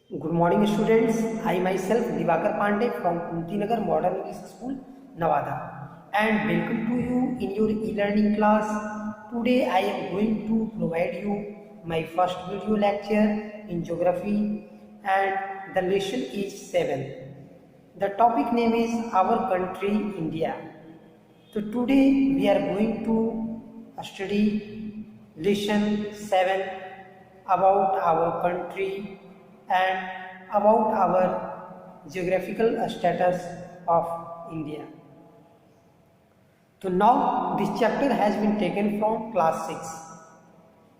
Good morning, students. I myself Divakar Pandey from Kuntinagar Modern English School, Nevada, and welcome to you in your e-learning class. Today, I am going to provide you my first video lecture in geography, and the lesson is 7. The topic name is Our Country, India. So today we are going to study lesson 7 about our country and about our geographical status of India. So now this chapter has been taken from class 6.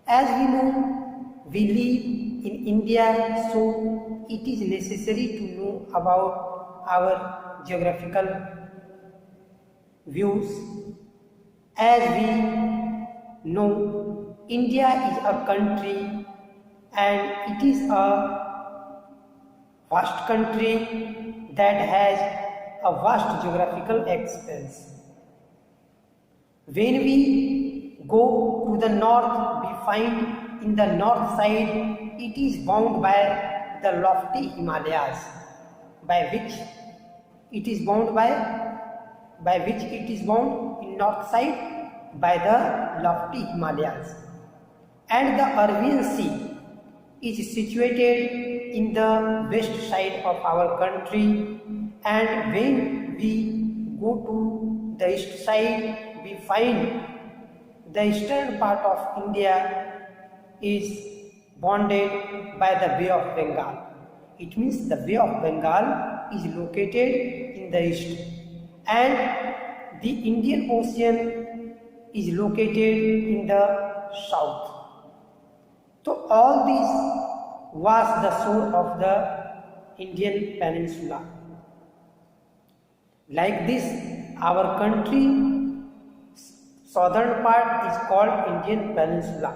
As we know, we live in India, so it is necessary to know about our geographical views. As we know, India is a country and it is a vast country that has a vast geographical expanse. When we go to the north, we find in the north side it is bound by the lofty Himalayas, by which it is bound in north side by the lofty Himalayas, and the Arabian Sea is situated in the west side of our country, and when we go to the east side we find the eastern part of India is bounded by the Bay of Bengal. It means the Bay of Bengal is located in the east and the Indian Ocean is located in the south. So all this was the shore of the Indian peninsula. Like this, our country southern part is called Indian Peninsula.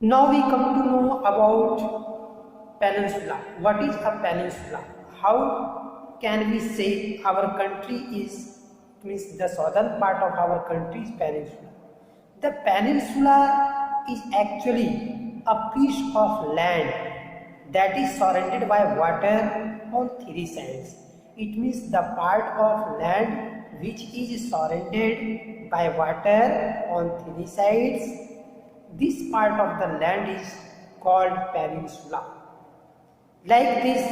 Now we come to know about peninsula. What is a peninsula? How can we say our country is, means the southern part of our country is peninsula? The peninsula is actually a piece of land that is surrounded by water on three sides. It means the part of land which is surrounded by water on three sides. This part of the land is called peninsula. Like this,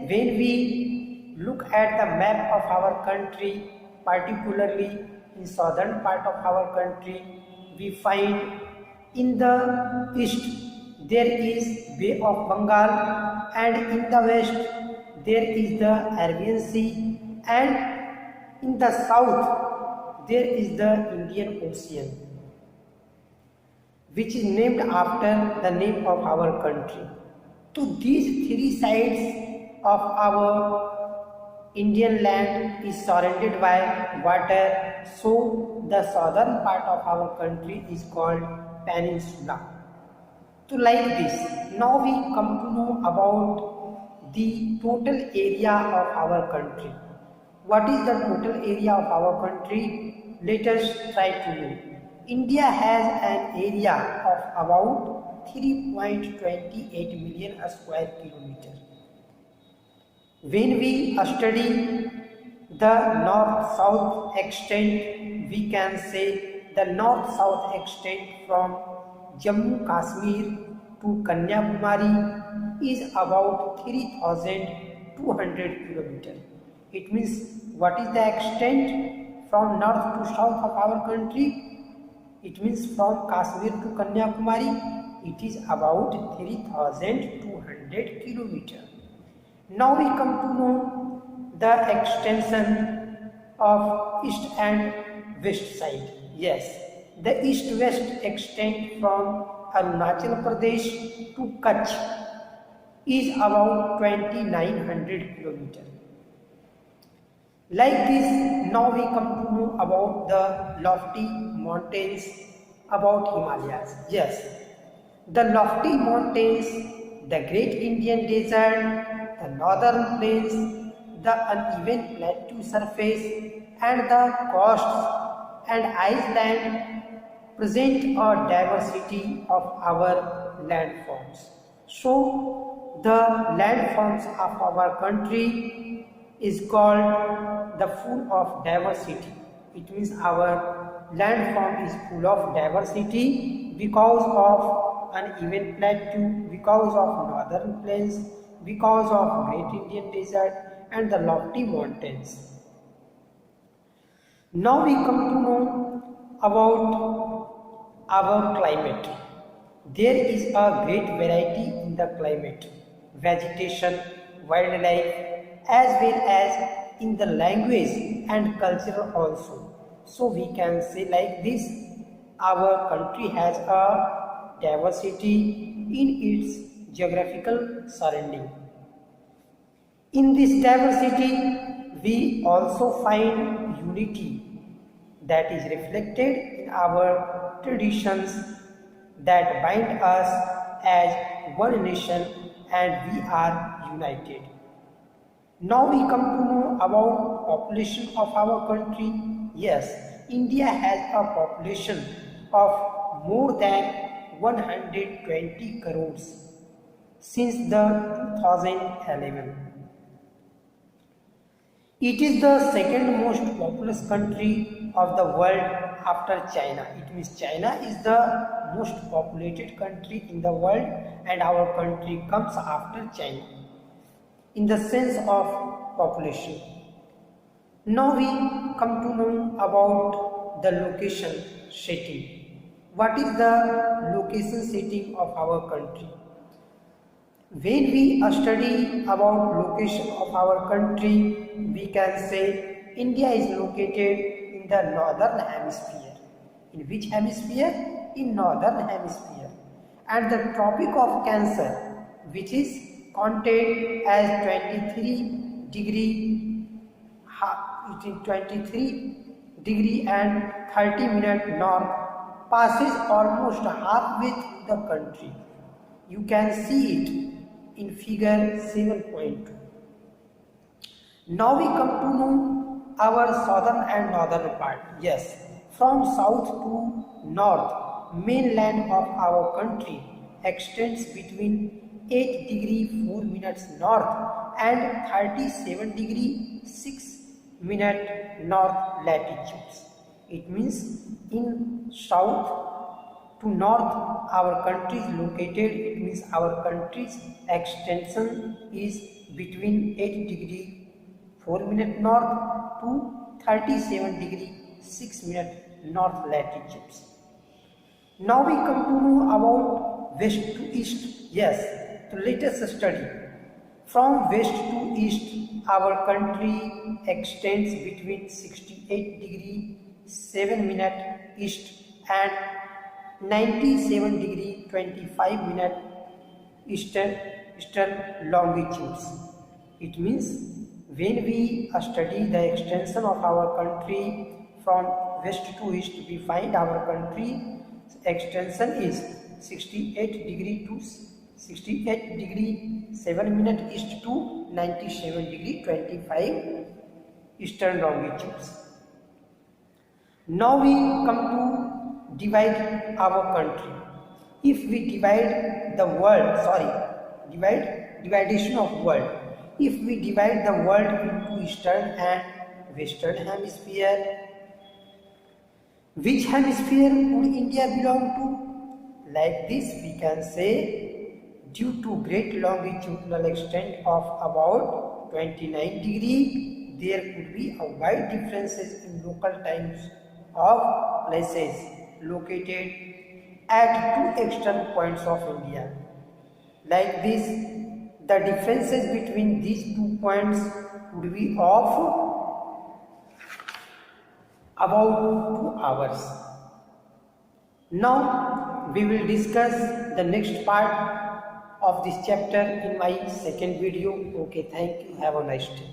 when we look at the map of our country, particularly in southern part of our country, we find in the east there is Bay of Bengal, and in the west there is the Arabian Sea, and in the south there is the Indian Ocean, which is named after the name of our country. So these three sides of our Indian land is surrounded by water, so the southern part of our country is called peninsula. So like this, now we come to know about the total area of our country. What is the total area of our country? Let us try to know. India has an area of about 3.28 million square kilometers. When we study the north-south extent, we can say the north-south extent from Jammu Kashmir to Kanyakumari is about 3,200 kilometers. It means what is the extent from north to south of our country? It means from Kashmir to Kanyakumari, it is about 3,200 kilometers. Now we come to know the extension of east and west side. Yes, the east-west extent from Arunachal Pradesh to Kutch is about 2,900 kilometers. Like this, now we come to know about the lofty mountains, about Himalayas. Yes, the lofty mountains, the Great Indian Desert, the northern plains, the uneven plateau surface, and the coasts and islands present a diversity of our landforms. So the landforms of our country is called the full of diversity. It means our landform is full of diversity because of uneven plateau, because of northern plains, because of Great Indian Desert and the lofty mountains. Now we come to know about our climate. There is a great variety in the climate, vegetation, wildlife, as well as in the language and culture also. So we can say like this, our country has a diversity in its geographical surrounding. In this diversity, we also find unity that is reflected in our traditions that bind us as one nation and we are united. Now we come to know about population of our country. Yes, India has a population of more than 120 crores since the 2011. It is the second most populous country of the world after China. It means China is the most populated country in the world and our country comes after China in the sense of population. Now we come to know about the location setting. What is the location setting of our country? When we study about location of our country, we can say India is located in the northern hemisphere. In which hemisphere? In northern hemisphere. At the Tropic of Cancer, which is counted as 23 and 30-minute north, passes almost halfway through the country. You can see it in figure 7.2. Now we come to know our southern and northern part. Yes, from south to north, mainland of our country extends between 8 degree 4 minutes north and 37 degree 6 minute north latitudes. It means in south to north our country is located. It means our country's extension is between 8 degree 4 minute north to 37 degree 6 minute north latitudes. Now we come to know about west to east. Yes, so let us study. From west to east our country extends between 68 degree 7 minute east and 97 degree 25 minute eastern longitudes. It means when we study the extension of our country from west to east, we find our country extension is 68 degree 7 minute east to 97 degree 25 eastern longitudes. Now we come to divide our country. If we divide the world, division of world. If we divide the world into eastern and western hemisphere, which hemisphere would India belong to? Like this we can say, due to great longitudinal extent of about 29 degree, there could be a wide differences in local times of places located at two extreme points of India. Like this, the differences between these 2 points would be of about 2 hours. Now we will discuss the next part of this chapter in my second video. Okay, thank you. Have a nice day.